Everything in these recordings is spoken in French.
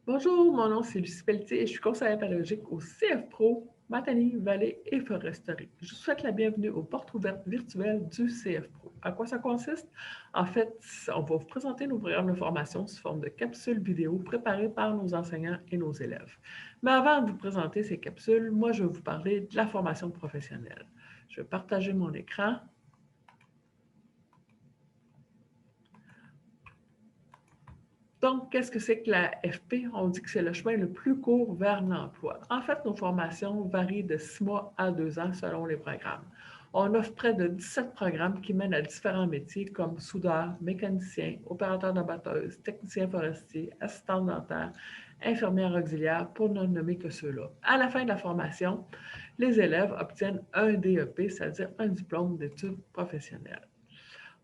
Bonjour, mon nom c'est Lucie Pelletier et je suis conseillère pédagogique au CF Pro, Matanie, Vallée et Foresterie. Je vous souhaite la bienvenue aux portes ouvertes virtuelles du CF Pro. À quoi ça consiste? En fait, on va vous présenter nos programmes de formation sous forme de capsules vidéo préparées par nos enseignants et nos élèves. Mais avant de vous présenter ces capsules, moi je vais vous parler de la formation professionnelle. Je vais partager mon écran. Donc, qu'est-ce que c'est que la FP? On dit que c'est le chemin le plus court vers l'emploi. En fait, nos formations varient de 6 mois à 2 ans selon les programmes. On offre près de 17 programmes qui mènent à différents métiers comme soudeur, mécanicien, opérateur d'abatteuse, technicien forestier, assistant dentaire, infirmière auxiliaire, pour ne nommer que ceux-là. À la fin de la formation, les élèves obtiennent un DEP, c'est-à-dire un diplôme d'études professionnelles.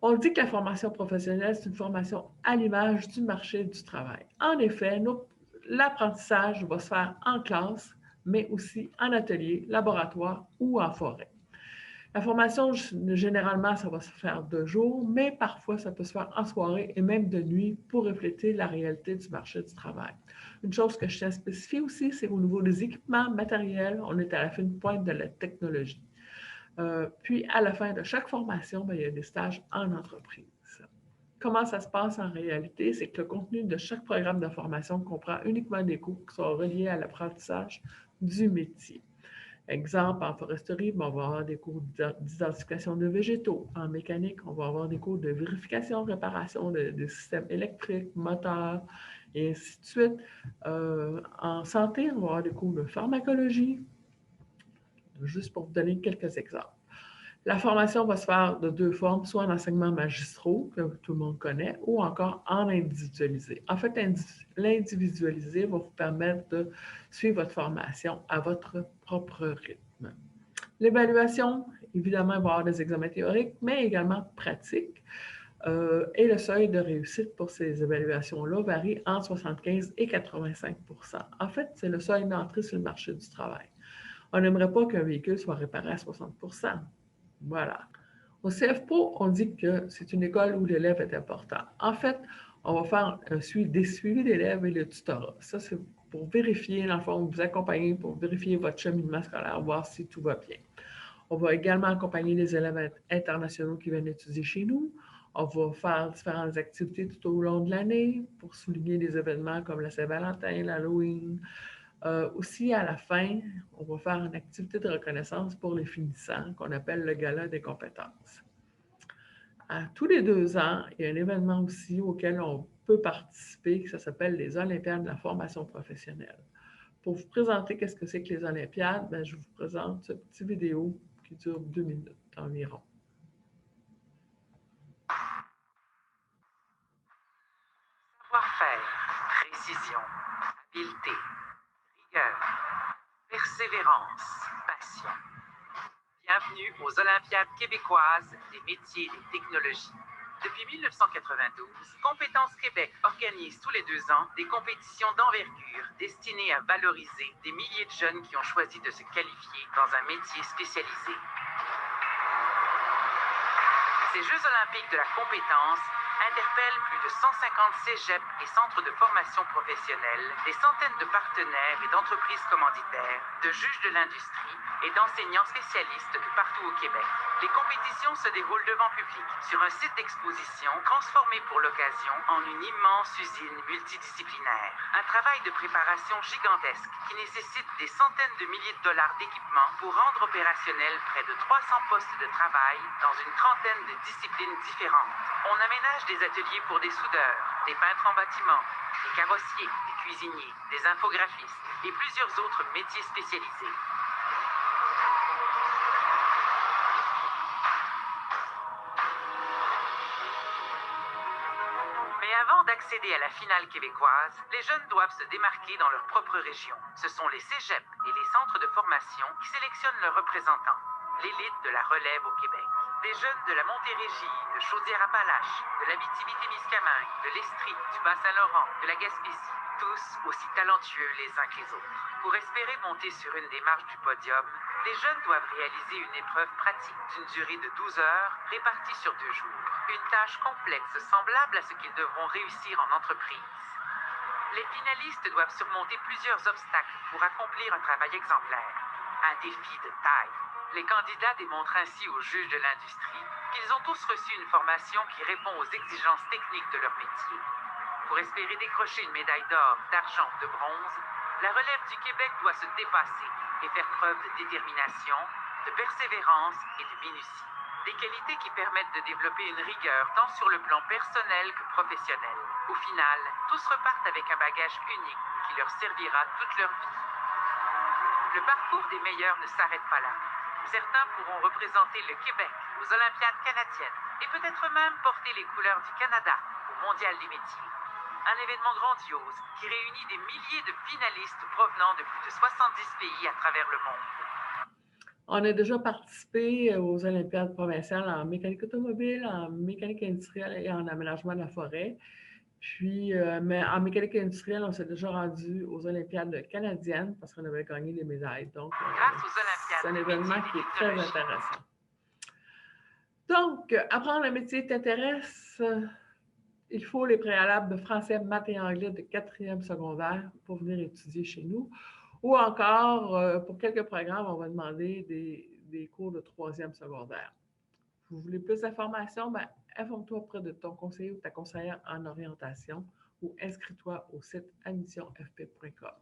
On dit que la formation professionnelle, c'est une formation à l'image du marché du travail. En effet, l'apprentissage va se faire en classe, mais aussi en atelier, laboratoire ou en forêt. La formation, généralement, ça va se faire de jour, mais parfois, ça peut se faire en soirée et même de nuit pour refléter la réalité du marché du travail. Une chose que je tiens à spécifier aussi, c'est au niveau des équipements matériels, on est à la fine pointe de la technologie. Puis, à la fin de chaque formation, bien, il y a des stages en entreprise. Comment ça se passe en réalité? C'est que le contenu de chaque programme de formation comprend uniquement des cours qui sont reliés à l'apprentissage du métier. Exemple, en foresterie, on va avoir des cours d'identification de végétaux. En mécanique, on va avoir des cours de vérification, réparation de systèmes électriques, moteurs, et ainsi de suite. En santé, on va avoir des cours de pharmacologie, juste pour vous donner quelques exemples. La formation va se faire de deux formes, soit en enseignement magistraux, que tout le monde connaît, ou encore en individualisé. En fait, l'individualisé va vous permettre de suivre votre formation à votre propre rythme. L'évaluation, évidemment, il va y avoir des examens théoriques, mais également pratiques. Et le seuil de réussite pour ces évaluations-là varie entre 75 et 85. En fait, c'est le seuil d'entrée sur le marché du travail. On n'aimerait pas qu'un véhicule soit réparé à 60. Voilà. Au CFPO, on dit que c'est une école où l'élève est important. En fait, on va faire des suivis d'élèves et le tutorat. Ça, c'est pour vérifier, dans le fond, vous accompagner pour vérifier votre cheminement scolaire, voir si tout va bien. On va également accompagner les élèves internationaux qui viennent étudier chez nous. On va faire différentes activités tout au long de l'année pour souligner des événements comme la Saint-Valentin, l'Halloween, aussi, à la fin, on va faire une activité de reconnaissance pour les finissants qu'on appelle le gala des compétences. À tous les 2 ans, il y a un événement aussi auquel on peut participer, qui s'appelle les Olympiades de la formation professionnelle. Pour vous présenter qu'est-ce que c'est que les Olympiades, ben, je vous présente ce petit vidéo qui dure 2 minutes environ. Savoir-faire, précision, habileté, rigueur, persévérance, passion. Bienvenue aux Olympiades québécoises des métiers et des technologies. Depuis 1992, Compétences Québec organise tous les 2 ans des compétitions d'envergure destinées à valoriser des milliers de jeunes qui ont choisi de se qualifier dans un métier spécialisé. Ces Jeux olympiques de la compétence interpellent plus de 150 cégeps et centres de formation professionnelle, des centaines de partenaires et d'entreprises commanditaires, de juges de l'industrie et d'enseignants spécialistes de partout au Québec. Les compétitions se déroulent devant public, sur un site d'exposition transformé pour l'occasion en une immense usine multidisciplinaire. Un travail de préparation gigantesque qui nécessite des centaines de milliers de dollars d'équipement pour rendre opérationnel près de 300 postes de travail dans une trentaine de disciplines différentes. On aménage des ateliers pour des soudeurs, des peintres en bâtiment, des carrossiers, des cuisiniers, des infographistes et plusieurs autres métiers spécialisés. Mais avant d'accéder à la finale québécoise, les jeunes doivent se démarquer dans leur propre région. Ce sont les cégeps et les centres de formation qui sélectionnent leurs représentants, l'élite de la relève au Québec. Des jeunes de la Montérégie, de Chaudière-Appalaches, de l'Abitibi-Témiscamingue, de l'Estrie, du Bas-Saint-Laurent, de la Gaspésie, tous aussi talentueux les uns que les autres. Pour espérer monter sur une des marches du podium, les jeunes doivent réaliser une épreuve pratique d'une durée de 12 heures répartie sur 2 jours. Une tâche complexe semblable à ce qu'ils devront réussir en entreprise. Les finalistes doivent surmonter plusieurs obstacles pour accomplir un travail exemplaire. Un défi de taille. Les candidats démontrent ainsi aux juges de l'industrie qu'ils ont tous reçu une formation qui répond aux exigences techniques de leur métier. Pour espérer décrocher une médaille d'or, d'argent, de bronze, la relève du Québec doit se dépasser et faire preuve de détermination, de persévérance et de minutie. Des qualités qui permettent de développer une rigueur tant sur le plan personnel que professionnel. Au final, tous repartent avec un bagage unique qui leur servira toute leur vie. Le parcours des meilleurs ne s'arrête pas là. Certains pourront représenter le Québec aux Olympiades canadiennes et peut-être même porter les couleurs du Canada au Mondial des métiers. Un événement grandiose qui réunit des milliers de finalistes provenant de plus de 70 pays à travers le monde. On a déjà participé aux Olympiades provinciales en mécanique automobile, en mécanique industrielle et en aménagement de la forêt. Puis, mais en mécanique industrielle, on s'est déjà rendu aux Olympiades canadiennes parce qu'on avait gagné des médailles. Donc, c'est un événement qui est très intéressant. Donc, apprendre un métier t'intéresse, il faut les préalables de français, maths et anglais de 4e secondaire pour venir étudier chez nous. Ou encore, pour quelques programmes, on va demander des cours de 3e secondaire. Vous voulez plus d'informations? Ben, informe-toi auprès de ton conseiller ou ta conseillère en orientation ou inscris-toi au site admissionfp.com.